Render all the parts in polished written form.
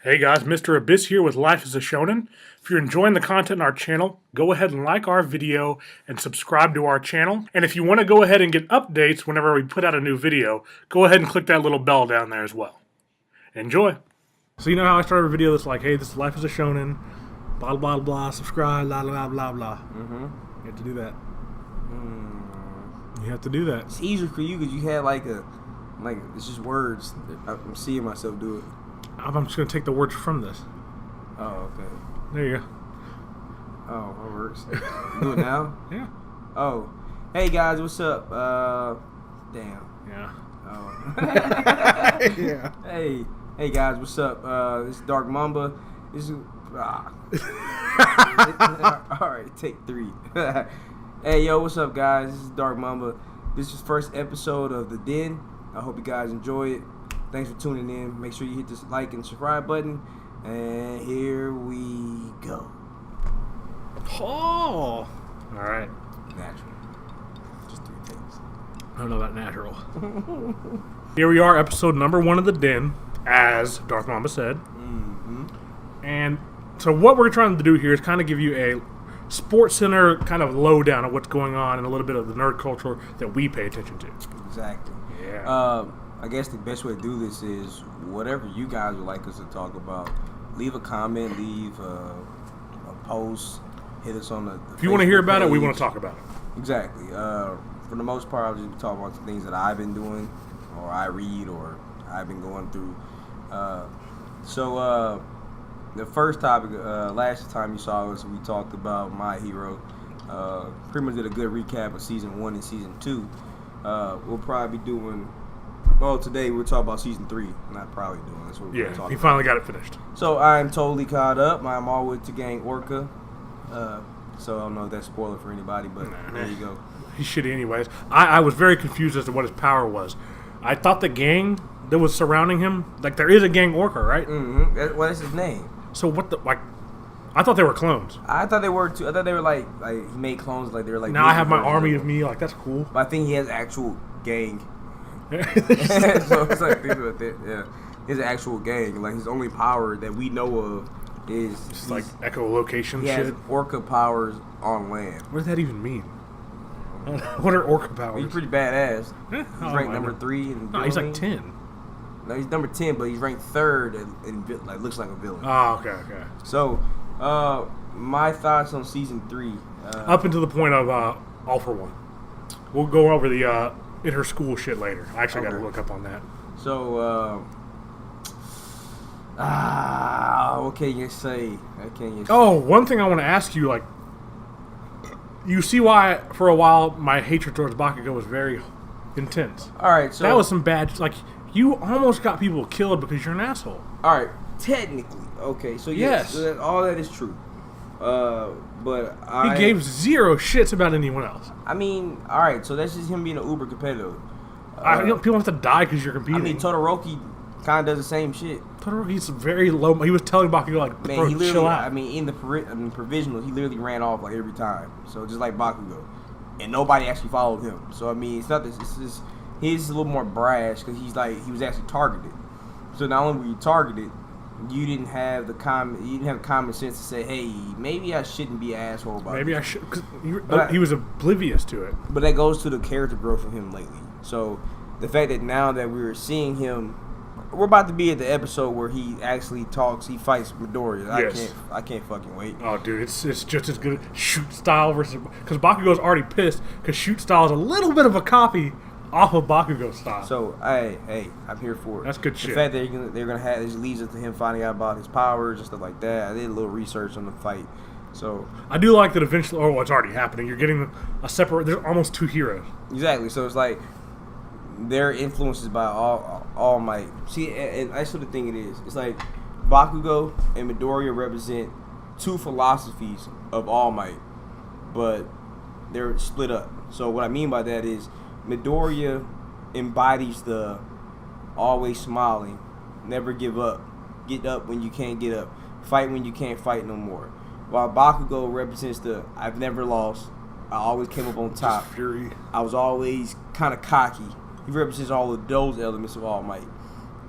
Hey guys, Mr. Abyss here with Life is a Shonen. If you're enjoying the content on our channel, go ahead and like our video and subscribe to our channel. And if you want to go ahead and get updates whenever we put out a new video, go ahead and click that little bell down there as well. Enjoy. So you know how I started a video that's like, hey, this is Life is a Shonen, blah, blah, blah, subscribe, blah, blah, blah, blah. Mm-hmm. You have to do that. You have to do that. It's easier for you because you had it's just words. I'm seeing myself do it. I'm just going to take the words from this. Oh, okay. There you go. Oh, that works. Do it now? Yeah. Oh. Hey, guys, what's up? Damn. Yeah. Oh. Yeah. Hey, guys, what's up? This is Darth Mamba. This is... All right, take 3. Hey, yo, what's up, guys? This is Darth Mamba. This is the first episode of The Den. I hope you guys enjoy it. Thanks for tuning in. Make sure you hit this like and subscribe button. And here we go. Oh! Alright. Natural. Just 3 things. I don't know about natural. Here we are, episode number 1 of The Den, as Darth Mamba said. Mm-hmm. And so what we're trying to do here is kind of give you a Sports Center kind of lowdown of what's going on and a little bit of the nerd culture that we pay attention to. Exactly. Yeah. I guess the best way to do this is whatever you guys would like us to talk about. Leave a comment, leave a post, hit us on the if you want to hear about it, we want to talk about it. Exactly. For the most part, I'll just be talking about the things that I've been doing, or I read, or I've been going through. So the first topic, last time you saw us, we talked about My Hero. Pretty much did a good recap of season 1 and season 2. We'll probably be doing. Well, today we're talking about season 3. Not probably doing. That's what we're talking about. He finally got it finished. So I'm totally caught up. I'm all with to gang Orca. So I don't know if that's a spoiler for anybody, but there you go. He's shitty anyways. I was very confused as to what his power was. I thought the gang that was surrounding him, like there is a gang Orca, right? Mm-hmm. What is his name? So what the, like, I thought they were clones. I thought they were too. I thought they were like he made clones like they were like. Now I have my army of me, like that's cool. But I think he has actual gang. So it's like think about that. Yeah, his actual gang. Like his only power that we know of is just like echolocation he shit. Has Orca powers on land. What does that even mean? What are Orca powers? He's pretty badass. He's ranked number 3 in. No, he's like 10. No, he's number 10, but he's ranked 3rd and like looks like a villain. Oh, okay. So, my thoughts on season 3. Up until the point of All for One. We'll go over the inter-school shit later. I actually got to look up on that. So, what can you say? Oh, one thing I want to ask you, like, you see why for a while my hatred towards Bakugo was very intense. All right, so that was some bad, like, you almost got people killed because you're an asshole. All right, technically, okay, so yes. So all that is true. But he gave 0 shits about anyone else. I mean, all right, so that's just him being an uber competitive. People have to die because you're competing. I mean, Todoroki kind of does the same shit. Todoroki's very low. He was telling Bakugo like, man, bro, he literally, chill out. I mean, in the provisional, he literally ran off like every time. So just like Bakugo, and nobody actually followed him. So I mean, it's not this. It's just he's a little more brash because he was actually targeted. So not only were you targeted, you didn't have the common sense to say, hey, maybe I shouldn't be an asshole about maybe this. I should, because he was oblivious to it. But that goes to the character growth of him lately. So the fact that now that we're seeing him, we're about to be at the episode where he actually talks, he fights Midoriya. Yes. I can't fucking wait. Oh, dude, it's just as good shoot style versus, because Bakugo's already pissed because shoot style is a little bit of a copy off of Bakugo style. So, hey, I'm here for it. That's good shit. The fact that they're gonna have this leads up to him finding out about his powers and stuff like that. I did a little research on the fight. So I do like that eventually. Oh, it's already happening. You're getting a separate. There's almost 2 heroes. Exactly. So it's like they're influences by All Might. See, and that's what the thing it is. It's like Bakugo and Midoriya represent 2 philosophies of All Might, but they're split up. So what I mean by that is Midoriya embodies the always smiling, never give up, get up when you can't get up, fight when you can't fight no more. While Bakugo represents the I've never lost, I always came up on top. Just fury. I was always kind of cocky. He represents all of those elements of All Might.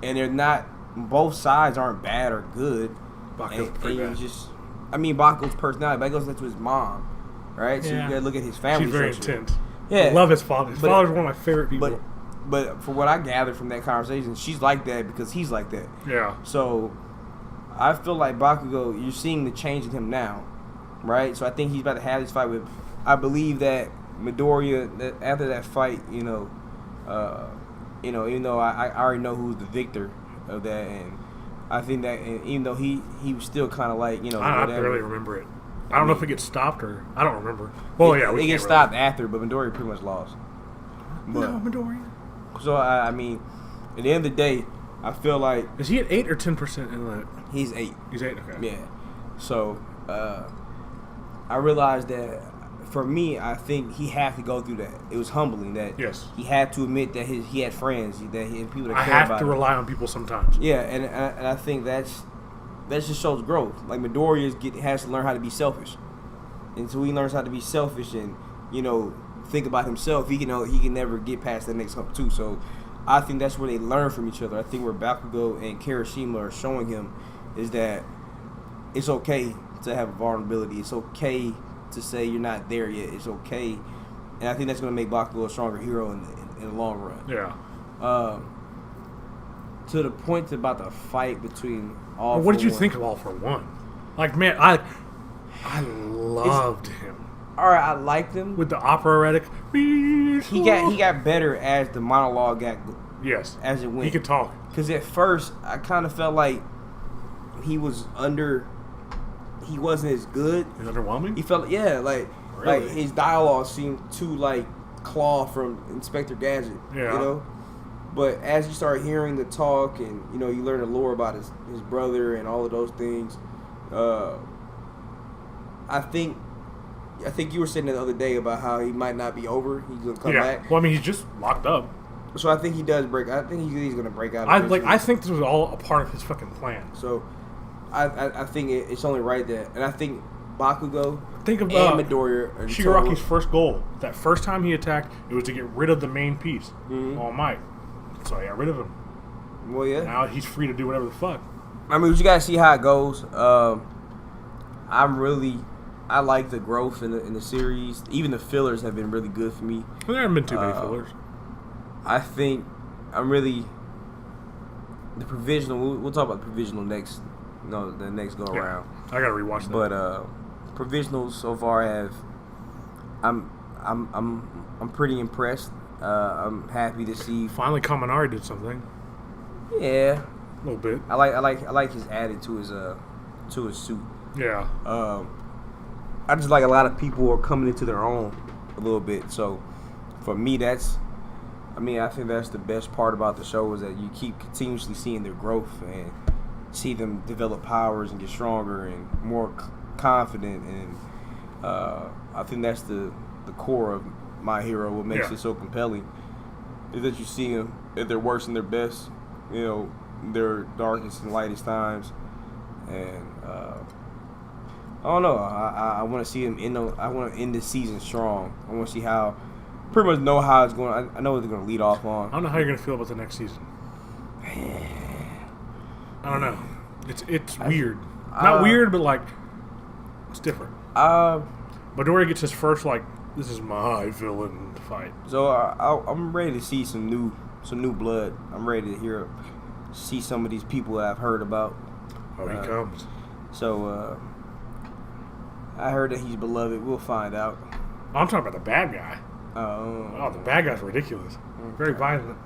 And they're not both sides aren't bad or good. Bakugo's And pretty you bad. just, I mean, Bakugo's personality. But it goes into his mom, right? So you Yeah. gotta look at his family. She's very structure. intense. Yeah, I love his father. His But- father's one of my favorite people. But for what I gathered from that conversation, she's like that because he's like that. yeah. So I feel like Bakugo, you're seeing the change in him now, right? So I think he's about to have this fight with. I believe that Midoriya, that after that fight, even though I already know who's the victor of that, and I think that, and even though he was still kind of like, I whatever. barely remember it. I don't know if it gets stopped or I don't remember. Well, It- yeah, we it can't gets really- stopped after, but Midoriya pretty much lost. But, No, Midoriya. So I mean, at the end of the day, I feel like Is he at 8 or 10% in that? he's 8. He's 8. Okay. Yeah. So I realized that for me, I think he had to go through that. It was humbling that Yes. he had to admit that he had friends, that he had people that I cared have about to him. rely on people sometimes. Yeah, and I think that just shows growth. Like Midoriya has to learn how to be selfish, and so he learns how to be selfish and think about himself. He can never get past that next hump too. So I think that's where they learn from each other. I think where Bakugo and Kirishima are showing him is that it's okay to have a vulnerability. It's okay to say you're not there yet. It's okay, and I think that's going to make Bakugo a stronger hero in the long run. Yeah. To the point about the fight between all. What did you For One. think of All for One? Like, man, I loved him All right, I liked him. with the operatic. He got better as the monologue Yes. as it went. He could talk. Because at first, I kind of felt like he wasn't as good. Is underwhelming? He felt like Really? his dialogue seemed too like Claw from Inspector Gadget. Yeah. But as you start hearing the talk and you learn the lore about his brother and all of those things, I think you were saying the other day about how he might not be over. He's gonna come back. Well, I mean, he's just locked up. So I think he does break. I think he's gonna break out. I eventually. think this was all a part of his fucking plan. So I think it's only right that, and I think Bakugo Think of and Midoriya are Shigaraki's first goal. That first time he attacked, it was to get rid of the main piece, All Might. So I got rid of him. Well, yeah. Now he's free to do whatever the fuck. I mean, you gotta see how it goes. I like the growth in the series. Even the fillers have been really good for me. There haven't been too many fillers. I think I'm really the provisional. We'll talk about the provisional next. The next go around. I gotta rewatch that. But provisionals so far I'm pretty impressed. I'm happy to see. Finally, Kaminari did something. Yeah, A little bit. I like his added to his suit. Yeah. I just like a lot of people are coming into their own a little bit. So for me, I think that's the best part about the show is that you keep continuously seeing their growth and see them develop powers and get stronger and more confident. And I think that's the core of My Hero. What makes it so compelling is that you see them at their worst and their best, their darkest and lightest times. And I don't know. I want to see them I want to end this season strong. I want to see how. Pretty much know how it's going. I know what they're going to lead off on. I don't know how you're gonna feel about the next season. I don't know. It's weird. Not weird, but like it's different. Midoriya gets his first this is my villain fight. So I'm ready to see some new blood. I'm ready to see some of these people that I've heard about. Oh, he comes. So I heard that he's beloved. We'll find out. I'm talking about the bad guy. Oh, the bad guy's ridiculous. Very violent.